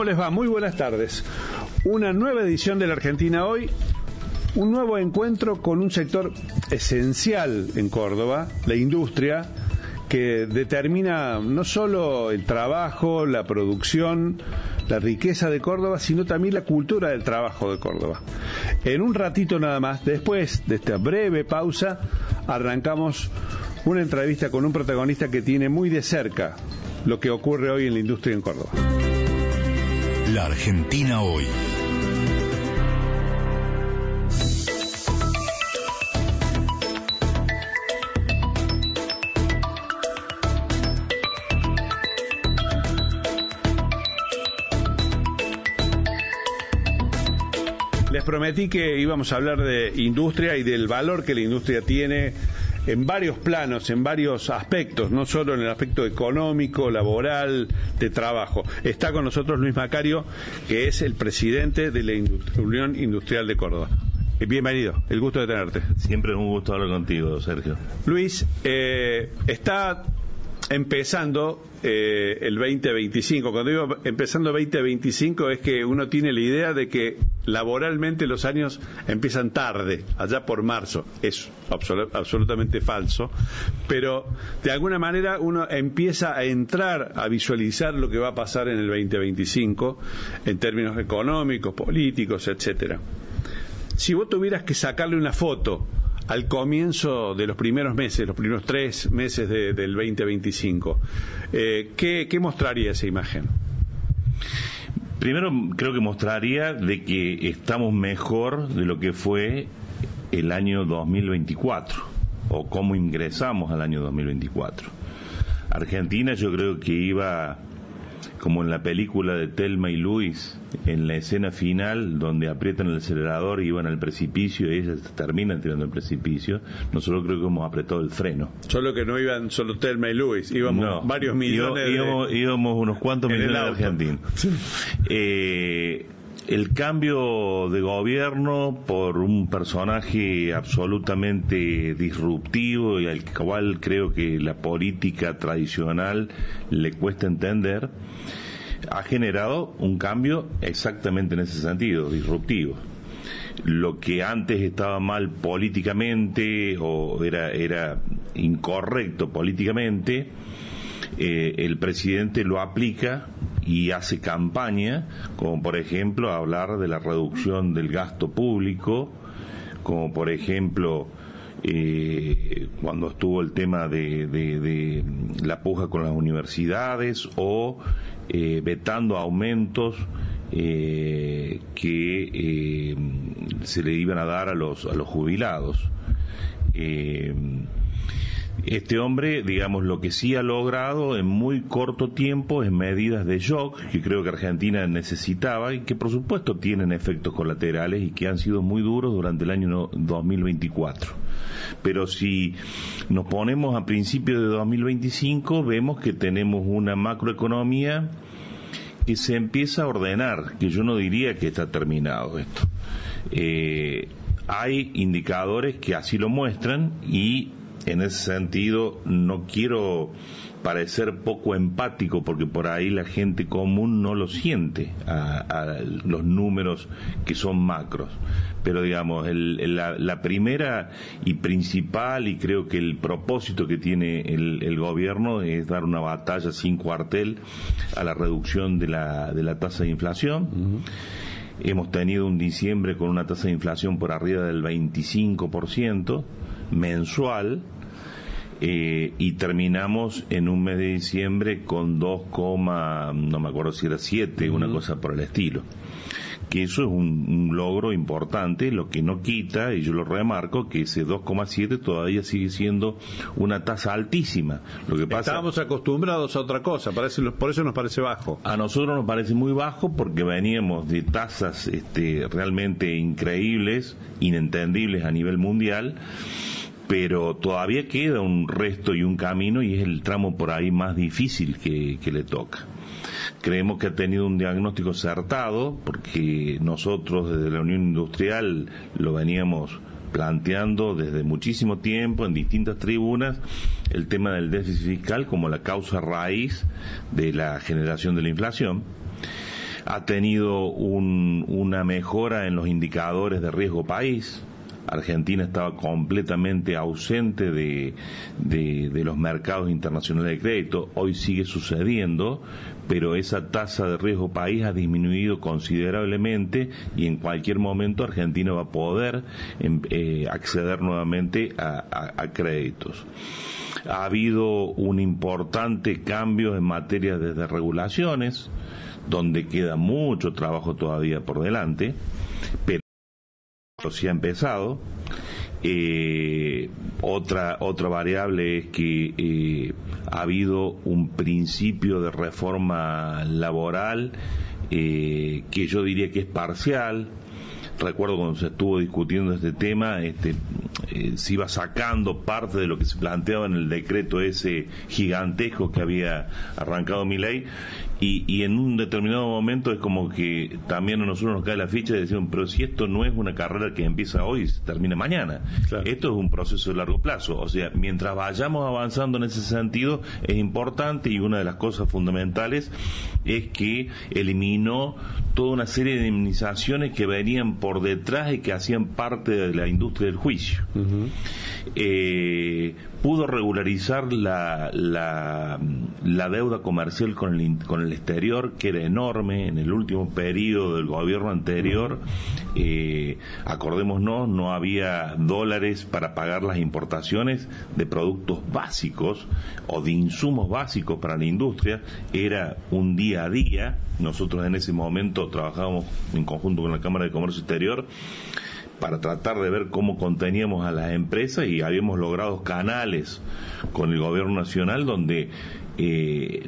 les va? Muy buenas tardes. Una nueva edición de la Argentina Hoy, un nuevo encuentro con un sector esencial en Córdoba, la industria, que determina no solo el trabajo, la producción, la riqueza de Córdoba, sino también la cultura del trabajo de Córdoba. En un ratito nada más, después de esta breve pausa, arrancamos una entrevista con un protagonista que tiene muy de cerca lo que ocurre hoy en la industria en Córdoba. La Argentina Hoy. Les prometí que íbamos a hablar de industria y del valor que la industria tiene en varios planos, en varios aspectos, no solo en el aspecto económico, laboral, de trabajo. Está con nosotros Luis Macario, que es el presidente de la Unión Industrial de Córdoba. Bienvenido, el gusto de tenerte. Siempre es un gusto hablar contigo, Sergio. Luis, está empezando el 2025. Cuando digo empezando 2025 es que uno tiene la idea de que laboralmente los años empiezan tarde, allá por marzo. Es absolutamente falso, pero de alguna manera uno empieza a entrar a visualizar lo que va a pasar en el 2025 en términos económicos, políticos, etcétera. Si vos tuvieras que sacarle una foto al comienzo de los primeros meses, los primeros 3 meses del 2025, ¿qué mostraría esa imagen? Primero creo que mostraría de que estamos mejor de lo que fue el año 2024, o cómo ingresamos al año 2024. Argentina yo creo que iba como en la película de Thelma y Luis, en la escena final donde aprietan el acelerador y van al precipicio y ellas terminan tirando el precipicio. Nosotros creo que hemos apretado el freno. Solo que no iban solo Thelma y Luis, íbamos varios millones íbamos unos cuantos millones de argentinos. Sí. El cambio de gobierno por un personaje absolutamente disruptivo y al cual creo que la política tradicional le cuesta entender, ha generado un cambio exactamente en ese sentido, disruptivo. Lo que antes estaba mal políticamente o era incorrecto políticamente, el presidente lo aplica y hace campaña, como por ejemplo hablar de la reducción del gasto público, como por ejemplo cuando estuvo el tema de la puja con las universidades, o vetando aumentos que se le iban a dar a los jubilados. Este hombre, digamos, lo que sí ha logrado en muy corto tiempo es medidas de shock que creo que Argentina necesitaba y que por supuesto tienen efectos colaterales y que han sido muy duros durante el año 2024. Pero si nos ponemos a principios de 2025, vemos que tenemos una macroeconomía que se empieza a ordenar, que yo no diría que está terminado esto. Hay indicadores que así lo muestran y en ese sentido no quiero parecer poco empático porque por ahí la gente común no lo siente a los números que son macros, pero digamos la primera y principal, y creo que el propósito que tiene el gobierno es dar una batalla sin cuartel a la reducción de la tasa de inflación. Uh-huh. Hemos tenido un diciembre con una tasa de inflación por arriba del 25% mensual, y terminamos en un mes de diciembre con 2, no me acuerdo si era 7, una cosa por el estilo. Que eso es un logro importante, lo que no quita, y yo lo remarco, que ese 2,7 todavía sigue siendo una tasa altísima. Lo que pasa, estábamos acostumbrados a otra cosa, por eso nos parece bajo. A nosotros nos parece muy bajo porque veníamos de tasas realmente increíbles, inentendibles a nivel mundial, pero todavía queda un resto y un camino, y es el tramo por ahí más difícil que le toca. Creemos que ha tenido un diagnóstico acertado, porque nosotros desde la Unión Industrial lo veníamos planteando desde muchísimo tiempo en distintas tribunas, el tema del déficit fiscal como la causa raíz de la generación de la inflación. ha tenido una mejora en los indicadores de riesgo país. Argentina estaba completamente ausente de los mercados internacionales de crédito. Hoy sigue sucediendo, pero esa tasa de riesgo país ha disminuido considerablemente y en cualquier momento Argentina va a poder acceder nuevamente a créditos. Ha habido un importante cambio en materia de desregulaciones, donde queda mucho trabajo todavía por delante, pero sí ha empezado. Otra variable es que ha habido un principio de reforma laboral que yo diría que es parcial. Recuerdo cuando se estuvo discutiendo este tema, se iba sacando parte de lo que se planteaba en el decreto ese gigantesco que había arrancado Milei, y en un determinado momento es como que también a nosotros nos cae la ficha y decimos, pero si esto no es una carrera que empieza hoy y se termina mañana, claro. Esto es un proceso de largo plazo, o sea, mientras vayamos avanzando en ese sentido es importante, y una de las cosas fundamentales es que eliminó toda una serie de indemnizaciones que venían por detrás y que hacían parte de la industria del juicio. Uh-huh. Pudo regularizar la deuda comercial con el exterior, que era enorme en el último periodo del gobierno anterior. Acordémonos, no había dólares para pagar las importaciones de productos básicos o de insumos básicos para la industria, era un día a día. Nosotros en ese momento trabajábamos en conjunto con la Cámara de Comercio Exterior para tratar de ver cómo conteníamos a las empresas, y habíamos logrado canales con el gobierno nacional donde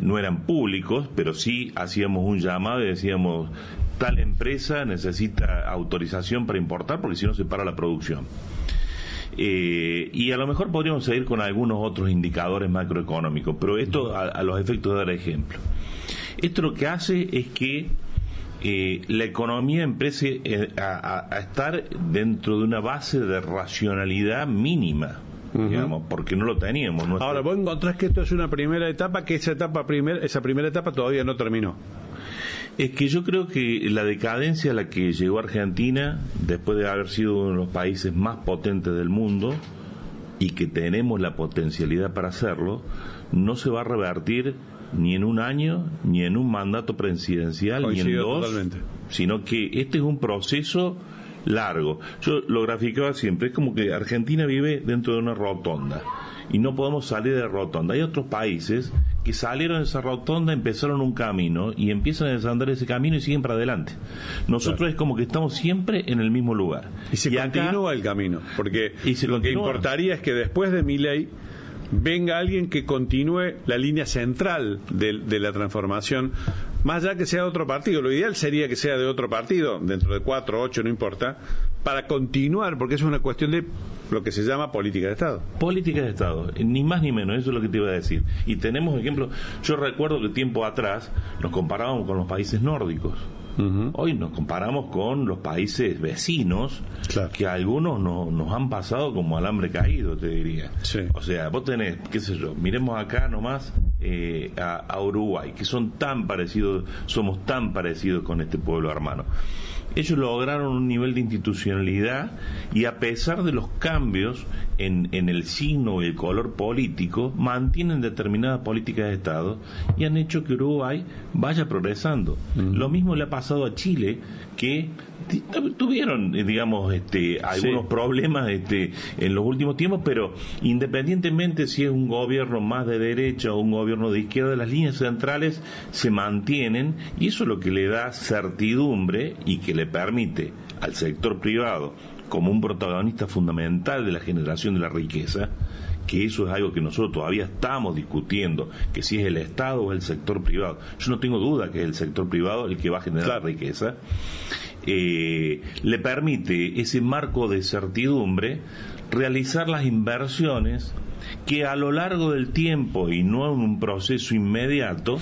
no eran públicos, pero sí hacíamos un llamado y decíamos, tal empresa necesita autorización para importar porque si no se para la producción. Y a lo mejor podríamos seguir con algunos otros indicadores macroeconómicos, pero esto a los efectos de dar ejemplo. Esto lo que hace es que la economía empiece a estar dentro de una base de racionalidad mínima, digamos, porque no lo teníamos. Ahora, vos encontrás que esto es una primera etapa, que esa primera etapa todavía no terminó. Es que yo creo que la decadencia a la que llegó Argentina, después de haber sido uno de los países más potentes del mundo, y que tenemos la potencialidad para hacerlo, no se va a revertir ni en un año, ni en un mandato presidencial, ni en dos, totalmente. Sino que este es un proceso largo. Yo lo graficaba siempre, es como que Argentina vive dentro de una rotonda y no podemos salir de la rotonda. Hay otros países que salieron de esa rotonda, empezaron un camino y empiezan a desandar ese camino y siguen para adelante. Nosotros claro. Es como que estamos siempre en el mismo lugar. Y se continúa el camino, porque lo que importaría es que después de Milei venga alguien que continúe la línea central de la transformación, más allá que sea de otro partido. Lo ideal sería que sea de otro partido, dentro de 4 o 8, no importa, para continuar, porque es una cuestión de lo que se llama política de Estado. Política de Estado, ni más ni menos, eso es lo que te iba a decir. Y tenemos ejemplos, yo recuerdo que tiempo atrás nos comparábamos con los países nórdicos. Uh-huh. Hoy nos comparamos con los países vecinos, claro. Que algunos nos han pasado como alambre caído, te diría. Sí. O sea, vos tenés, qué sé yo, miremos acá nomás a Uruguay, que somos tan parecidos con este pueblo hermano. Ellos lograron un nivel de institucionalidad y, a pesar de los cambios en el signo y el color político, mantienen determinadas políticas de Estado y han hecho que Uruguay vaya progresando. Lo mismo le ha pasado a Chile, que tuvieron, digamos, algunos problemas en los últimos tiempos, pero independientemente si es un gobierno más de derecha o un gobierno de izquierda, las líneas centrales se mantienen, y eso es lo que le da certidumbre y que le permite al sector privado, como un protagonista fundamental de la generación de la riqueza, que eso es algo que nosotros todavía estamos discutiendo, que si es el Estado o el sector privado. Yo no tengo duda que es el sector privado el que va a generar riqueza. Le permite ese marco de certidumbre realizar las inversiones que a lo largo del tiempo, y no en un proceso inmediato,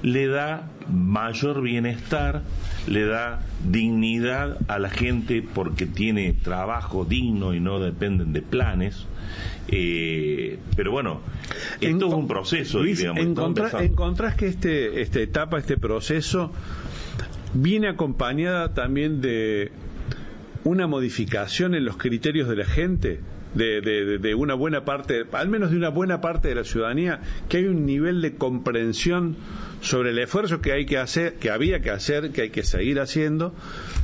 le da mayor bienestar, le da dignidad a la gente porque tiene trabajo digno y no dependen de planes. Pero bueno, esto es un proceso, Luis, digamos. ¿encontrás que esta etapa, este proceso, viene acompañada también de una modificación en los criterios de la gente, de una buena parte, al menos de una buena parte de la ciudadanía, que hay un nivel de comprensión sobre el esfuerzo que hay que hacer, que había que hacer, que hay que seguir haciendo,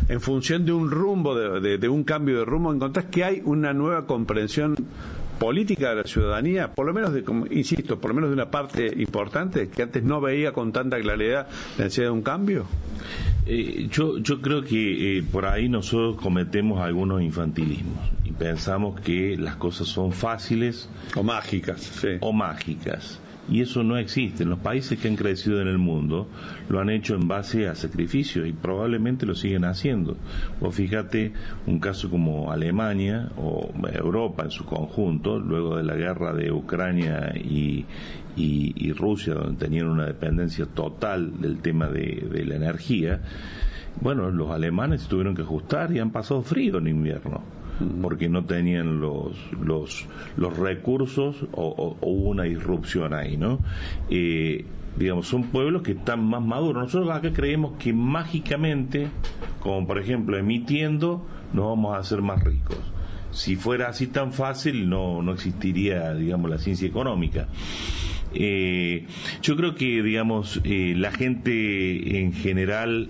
en función de un rumbo, de un cambio de rumbo. ¿Encontrás que hay una nueva comprensión política de la ciudadanía, por lo menos insisto, por lo menos de una parte importante, que antes no veía con tanta claridad la necesidad de un cambio? Yo creo que por ahí nosotros cometemos algunos infantilismos y pensamos que las cosas son fáciles o mágicas, sí. O mágicas. Y eso no existe. Los países que han crecido en el mundo lo han hecho en base a sacrificios y probablemente lo siguen haciendo. Vos fíjate un caso como Alemania o Europa en su conjunto, luego de la guerra de Ucrania y Rusia, donde tenían una dependencia total del tema de la energía. Bueno, los alemanes tuvieron que ajustar y han pasado frío en invierno, porque no tenían los recursos o hubo una disrupción ahí, ¿no? Digamos, son pueblos que están más maduros. Nosotros acá creemos que mágicamente, como por ejemplo emitiendo, nos vamos a hacer más ricos. Si fuera así tan fácil, no existiría, digamos, la ciencia económica. Yo creo que, digamos, la gente en general,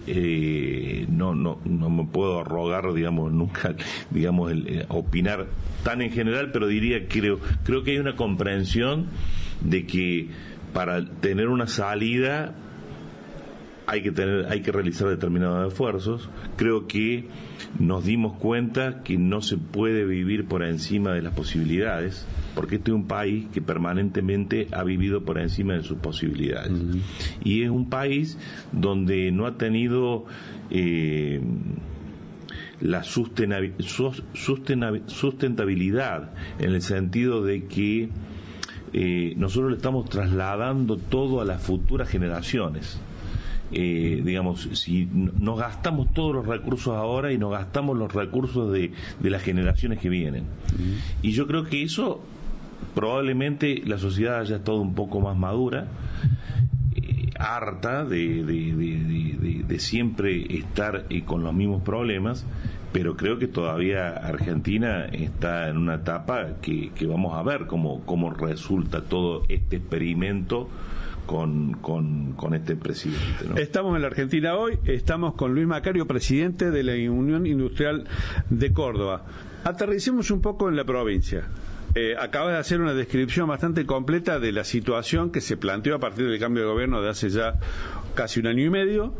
no me puedo arrogar, digamos, nunca, digamos, opinar tan en general, pero creo que hay una comprensión de que para tener una salida hay que realizar determinados esfuerzos. Creo que nos dimos cuenta que no se puede vivir por encima de las posibilidades, porque este es un país que permanentemente ha vivido por encima de sus posibilidades. Y es un país donde no ha tenido la sustentabilidad, en el sentido de que nosotros le estamos trasladando todo a las futuras generaciones. Digamos, si nos gastamos todos los recursos ahora y nos gastamos los recursos de las generaciones que vienen. Y yo creo que eso probablemente la sociedad haya estado un poco más madura, harta de siempre estar con los mismos problemas, pero creo que todavía Argentina está en una etapa que vamos a ver cómo resulta todo este experimento con este presidente, ¿no? Estamos en la Argentina hoy, estamos con Luis Macario, presidente de la Unión Industrial de Córdoba. Aterricemos un poco en la provincia. Acaba de hacer una descripción bastante completa de la situación que se planteó a partir del cambio de gobierno de hace ya casi un año y medio.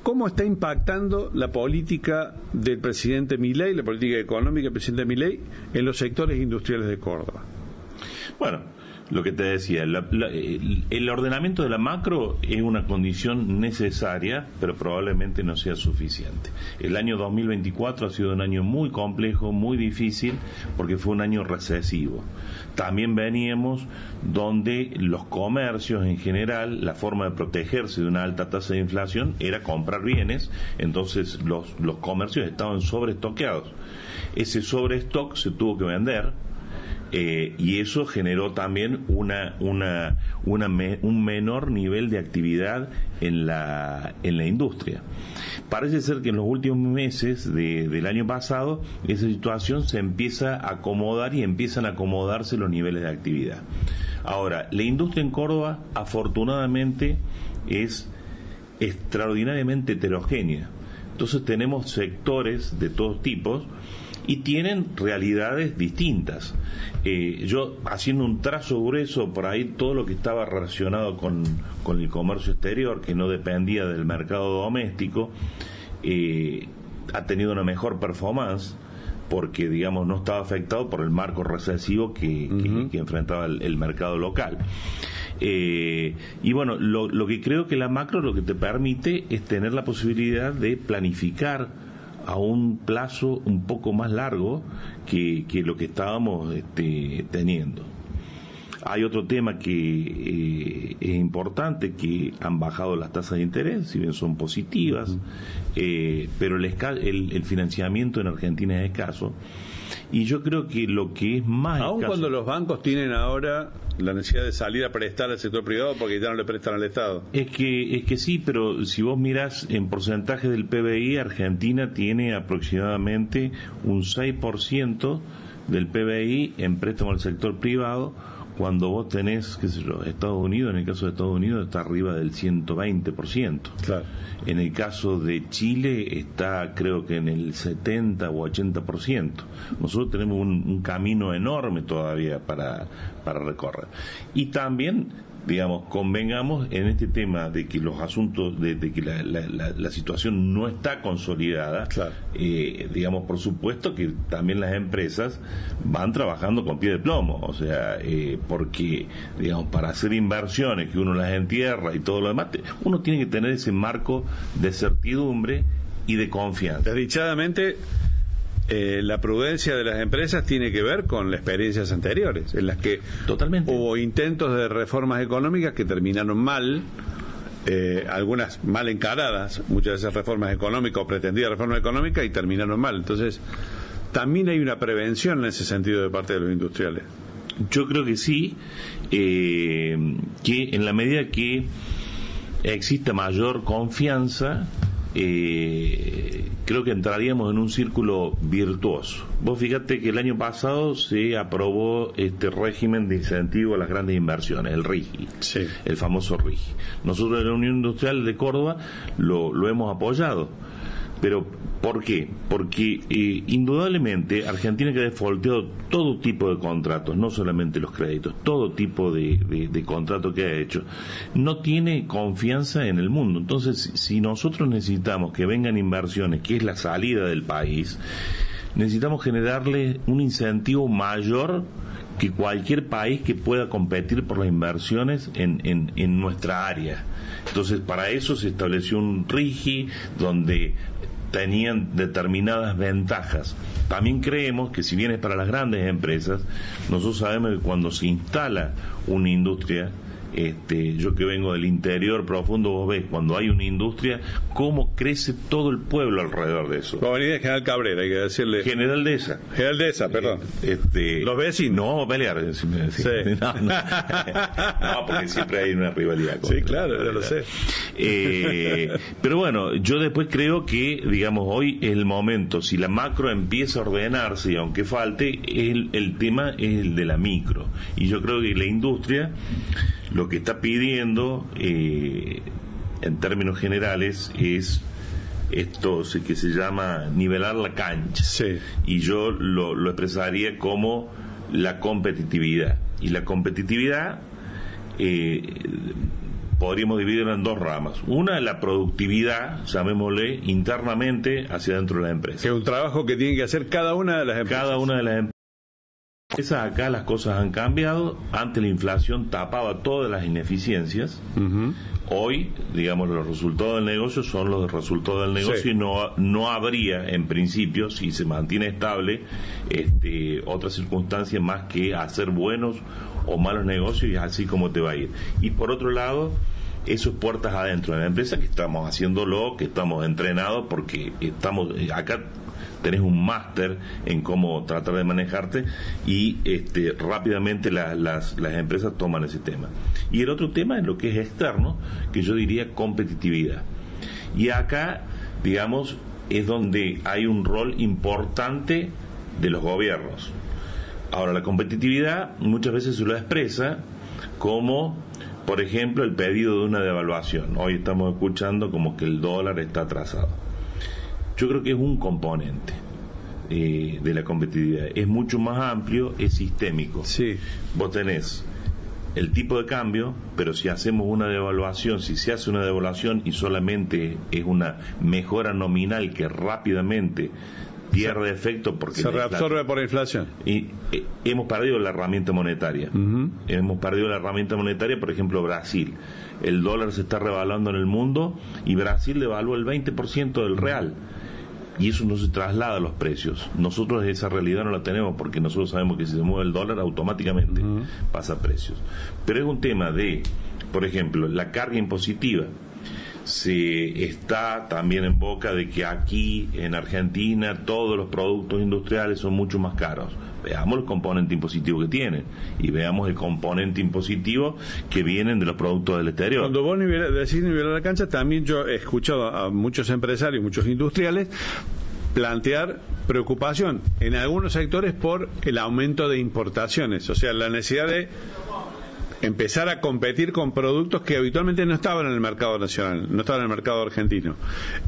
¿Cómo está impactando la política del presidente Milei, la política económica del presidente Milei en los sectores industriales de Córdoba? Bueno, lo que te decía, el ordenamiento de la macro es una condición necesaria, pero probablemente no sea suficiente. El año 2024 ha sido un año muy complejo, muy difícil, porque fue un año recesivo. También veníamos donde los comercios en general, la forma de protegerse de una alta tasa de inflación era comprar bienes, entonces los comercios estaban sobreestoqueados. Ese sobrestock se tuvo que vender. Y eso generó también un menor nivel de actividad en la industria. Parece ser que en los últimos meses del año pasado esa situación se empieza a acomodar y empiezan a acomodarse los niveles de actividad. Ahora, la industria en Córdoba afortunadamente es extraordinariamente heterogénea. Entonces tenemos sectores de todos tipos y tienen realidades distintas. Yo, haciendo un trazo grueso por ahí, todo lo que estaba relacionado con el comercio exterior, que no dependía del mercado doméstico, ha tenido una mejor performance, porque, digamos, no estaba afectado por el marco recesivo que enfrentaba el mercado local. Y bueno, lo que creo que la macro lo que te permite es tener la posibilidad de planificar a un plazo un poco más largo que lo que estábamos teniendo. Hay otro tema que es importante, que han bajado las tasas de interés, si bien son positivas, pero el financiamiento en Argentina es escaso. Y yo creo que lo que es más aun escaso, cuando los bancos tienen ahora la necesidad de salir a prestar al sector privado porque ya no le prestan al Estado. es que sí, pero si vos mirás en porcentaje del PBI, Argentina tiene aproximadamente un 6% del PBI en préstamo al sector privado, cuando vos tenés, qué sé yo, Estados Unidos, en el caso de Estados Unidos está arriba del 120%. Claro. En el caso de Chile está, creo que en el 70 o 80%. Nosotros tenemos un camino enorme todavía para recorrer. Y también, digamos, convengamos en este tema de que los asuntos, de que la situación no está consolidada. Claro. Digamos, por supuesto que también las empresas van trabajando con pie de plomo, o sea, porque, digamos, para hacer inversiones que uno las entierra y todo lo demás, uno tiene que tener ese marco de certidumbre y de confianza. Desdichadamente, la prudencia de las empresas tiene que ver con las experiencias anteriores, en las que Totalmente. hubo intentos de reformas económicas que terminaron mal, algunas mal encaradas, muchas de esas reformas económicas o pretendidas reformas económicas, y terminaron mal. Entonces, también hay una prevención en ese sentido de parte de los industriales. Yo creo que sí, que en la medida que exista mayor confianza, creo que entraríamos en un círculo virtuoso. Vos fíjate que el año pasado se aprobó este régimen de incentivo a las grandes inversiones, el RIGI, Sí. el famoso RIGI. Nosotros en la Unión Industrial de Córdoba lo hemos apoyado. Pero, ¿por qué? Porque indudablemente Argentina, que ha defaulteado todo tipo de contratos, no solamente los créditos, todo tipo de contratos que ha hecho, no tiene confianza en el mundo. Entonces, si nosotros necesitamos que vengan inversiones, que es la salida del país, necesitamos generarle un incentivo mayor que cualquier país que pueda competir por las inversiones en nuestra área. Entonces, para eso se estableció un RIGI donde tenían determinadas ventajas. También creemos que, si bien es para las grandes empresas, nosotros sabemos que cuando se instala una industria, yo que vengo del interior profundo, vos ves, cuando hay una industria, cómo crece todo el pueblo alrededor de eso. Va a venir General Cabrera, hay que decirle. General Dehesa. General Dehesa, perdón. ¿Los vecinos? No, pelear. Sí. No, porque siempre hay una rivalidad. Sí, claro, ya lo sé. Pero bueno, yo después creo que, digamos, hoy es el momento, si la macro empieza a ordenarse, y aunque falte, el tema es el de la micro. Y yo creo que la industria lo que está pidiendo, en términos generales, es esto que se llama nivelar la cancha. Sí. Y yo lo expresaría como la competitividad. Y la competitividad podríamos dividirla en dos ramas. Una, la productividad, llamémosle, internamente hacia dentro de la empresa. Que es un trabajo que tiene que hacer cada una de las empresas. Cada una de las empresas. Acá las cosas han cambiado. Antes la inflación tapaba todas las ineficiencias. Uh-huh. Hoy, digamos, los resultados del negocio son los resultados del negocio. Sí. Y no habría, en principio, si se mantiene estable, otra circunstancia más que hacer buenos o malos negocios, y así como te va a ir. Y por otro lado, eso es puertas adentro de la empresa, que estamos haciéndolo, que estamos entrenados, porque estamos acá. Tenés un máster en cómo tratar de manejarte, y rápidamente las empresas toman ese tema. Y el otro tema es lo que es externo, que yo diría competitividad. Y acá, digamos, es donde hay un rol importante de los gobiernos. Ahora, la competitividad muchas veces se lo expresa como, por ejemplo, el pedido de una devaluación. Hoy estamos escuchando como que el dólar está atrasado. Yo creo que es un componente de la competitividad. Es mucho más amplio, es sistémico. Sí. Vos tenés el tipo de cambio, pero si hacemos una devaluación, si se hace una devaluación y solamente es una mejora nominal que rápidamente pierde efecto porque se reabsorbe por inflación. Y hemos perdido la herramienta monetaria. Uh-huh. Hemos perdido la herramienta monetaria, por ejemplo, Brasil. El dólar se está revaluando en el mundo y Brasil devaluó el 20% del real. y eso no se traslada a los precios. Nosotros esa realidad no la tenemos, porque nosotros sabemos que si se mueve el dólar automáticamente pasa a precios. Pero es un tema de, por ejemplo, la carga impositiva. Se está también en boca de que aquí en Argentina todos los productos industriales son mucho más caros. Veamos el componente impositivo que tienen y veamos el componente impositivo que vienen de los productos del exterior. Cuando vos decís nivelar la cancha, también yo he escuchado a muchos empresarios, muchos industriales plantear preocupación en algunos sectores por el aumento de importaciones, o sea, la necesidad de empezar a competir con productos que habitualmente no estaban en el mercado nacional, no estaban en el mercado argentino.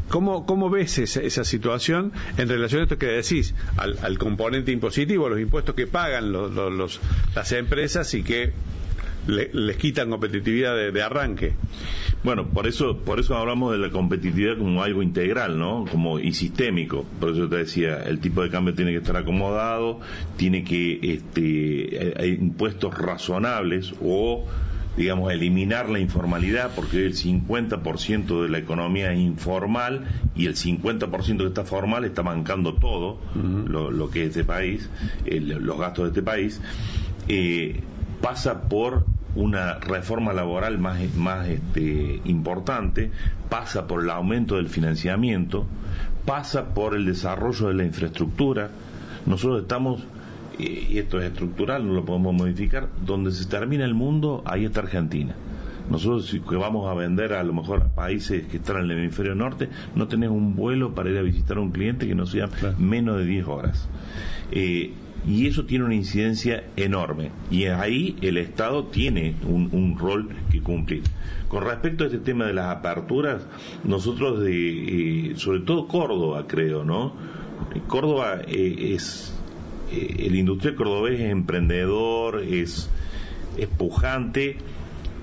¿Cómo ves esa situación en relación a esto que decís, al componente impositivo, los impuestos que pagan las empresas y que les quitan competitividad de arranque? Bueno, por eso hablamos de la competitividad como algo integral, ¿no? Y sistémico. Por eso te decía, el tipo de cambio tiene que estar acomodado, tiene que hay impuestos razonables o, digamos, eliminar la informalidad, porque el 50% de la economía es informal y el 50% que está formal está bancando todo lo que es este país, los gastos de este país. Pasa por una reforma laboral más importante, pasa por el aumento del financiamiento, pasa por el desarrollo de la infraestructura. Nosotros estamos, y esto es estructural, no lo podemos modificar, donde se termina el mundo, ahí está Argentina. Nosotros, que vamos a vender a lo mejor a países que están en el hemisferio norte, no tenés un vuelo para ir a visitar a un cliente que no sea menos de 10 horas. Y eso tiene una incidencia enorme, y ahí el Estado tiene un rol que cumplir. Con respecto a este tema de las aperturas, nosotros sobre todo Córdoba, creo, ¿no? Córdoba el industrial cordobés es emprendedor, es pujante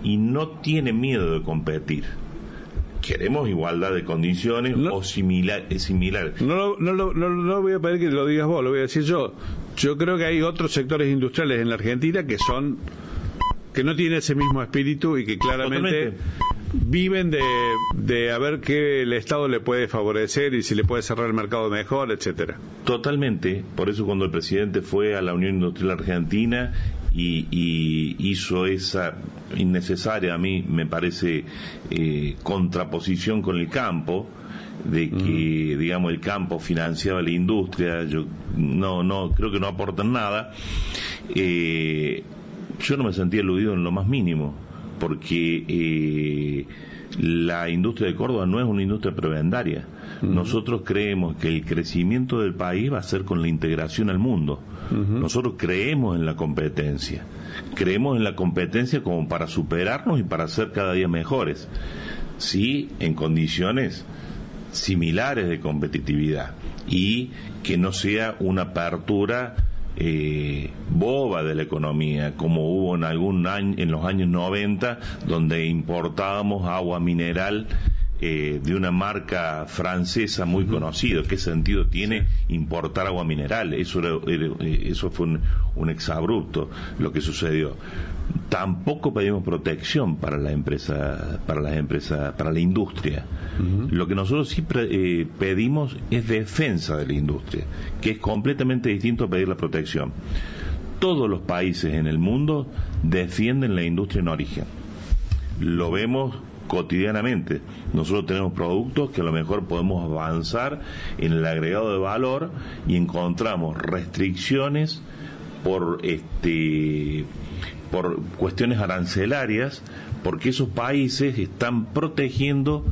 y no tiene miedo de competir. Queremos igualdad de condiciones o similares. No voy a pedir que lo digas vos, lo voy a decir yo. Yo creo que hay otros sectores industriales en la Argentina que no tienen ese mismo espíritu y que claramente viven de a ver qué el Estado le puede favorecer y si le puede cerrar el mercado mejor, etcétera. Totalmente. Por eso cuando el presidente fue a la Unión Industrial Argentina y hizo esa innecesaria, a mí me parece, contraposición con el campo, de que digamos el campo financiaba la industria, yo no creo que no aportan nada. Yo no me sentía aludido en lo más mínimo, porque la industria de Córdoba no es una industria prebendaria. Nosotros creemos que el crecimiento del país va a ser con la integración al mundo. Nosotros creemos en la competencia como para superarnos y para ser cada día mejores, sí, en condiciones similares de competitividad, y que no sea una apertura boba de la economía, como hubo en los años 90, donde importábamos agua mineral de una marca francesa muy conocida. ¿Qué sentido tiene importar agua mineral? Eso fue un exabrupto lo que sucedió. Tampoco pedimos protección para la industria. Lo que nosotros sí pedimos es defensa de la industria, que es completamente distinto a pedir la protección. Todos los países en el mundo defienden la industria en origen. Lo vemos cotidianamente. Nosotros tenemos productos que a lo mejor podemos avanzar en el agregado de valor y encontramos restricciones por cuestiones arancelarias, porque esos países están protegiendo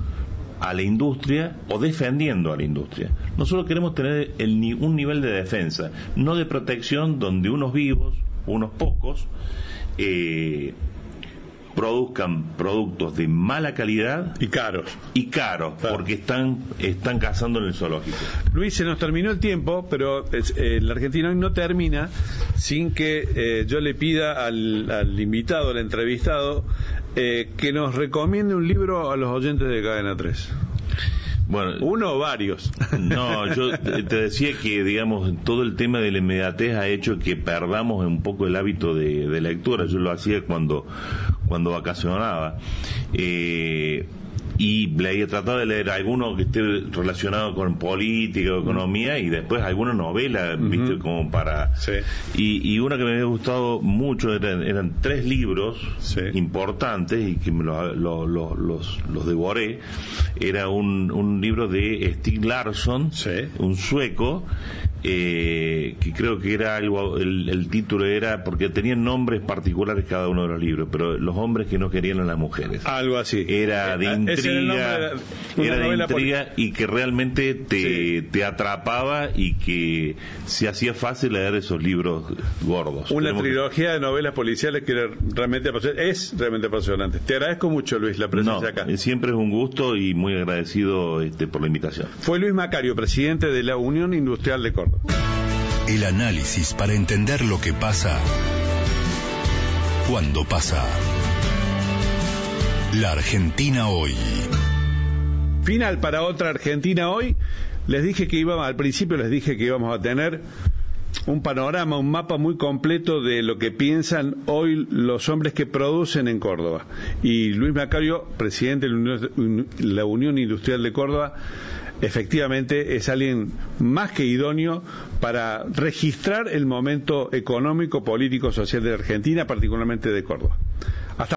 a la industria o defendiendo a la industria. Nosotros queremos tener un nivel de defensa, no de protección, donde unos vivos, unos pocos, produzcan productos de mala calidad y caros, claro, porque están cazando en el zoológico. Luis, se nos terminó el tiempo, pero la Argentina hoy no termina sin que yo le pida al invitado, al entrevistado, que nos recomiende un libro a los oyentes de Cadena 3. Bueno, ¿uno o varios? No, yo te decía que, digamos, todo el tema de la inmediatez ha hecho que perdamos un poco el hábito de lectura. Yo lo hacía cuando cuando vacacionaba. Y trataba de leer alguno que esté relacionado con política o economía, y después alguna novela, ¿viste? Como para... Sí. Y una que me había gustado mucho, eran 3 libros importantes, y que me los devoré. Era un libro de Stieg Larsson, un sueco, que creo que era algo, el título era, porque tenían nombres particulares cada uno de los libros, pero los hombres que no querían a las mujeres. Algo así. Era de intriga, y que realmente te atrapaba, y que se hacía fácil leer esos libros gordos. Una trilogía de novelas policiales que es realmente apasionante. Te agradezco mucho, Luis, la presencia acá. Siempre es un gusto y muy agradecido por la invitación. Fue Luis Macario, presidente de la Unión Industrial de Córdoba. El análisis para entender lo que pasa cuando pasa. La Argentina hoy. Final para otra Argentina hoy. Al principio les dije que íbamos a tener un panorama, un mapa muy completo de lo que piensan hoy los hombres que producen en Córdoba. Y Luis Macario, presidente de la Unión Industrial de Córdoba, efectivamente es alguien más que idóneo para registrar el momento económico, político, social de la Argentina, particularmente de Córdoba.